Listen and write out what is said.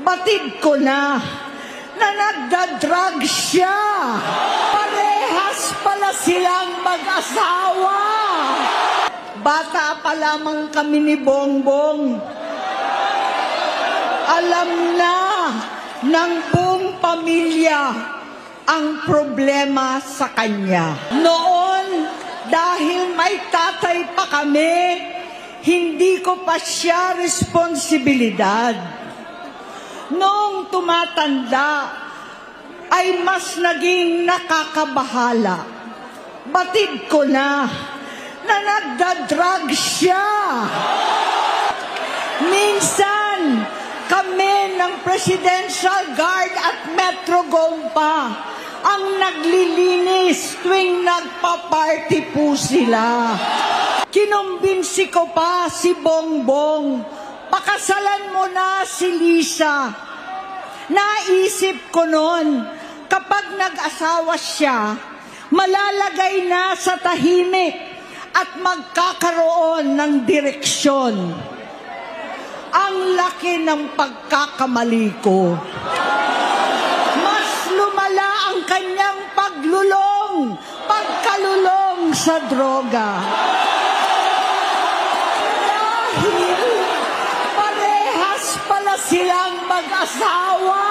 Batid ko na nagdadrag siya. Parehas pala silang mag-asawa. Bata pa lamang kami ni Bongbong. Alam na ng buong pamilya ang problema sa kanya. Noon, dahil may tatay pa kami, hindi ko pa siya responsibilidad. Noong tumatanda, ay mas naging nakakabahala. Batid ko na nagdadrag siya. Minsan, kami ng Presidential Guard at Metro Gompa ang naglilinis tuwing nagpa-party po sila. Kinumbinsi ko pa si Bongbong, pakasalan mo na si Lisa. Naisip ko noon, kapag nag-asawa siya, malalagay na sa tahimik at magkakaroon ng direksyon. Ang laki ng pagkakamali ko. Mas lumala ang kanyang pagkalulong sa droga. Dahil parehas pala silang mag-asawa.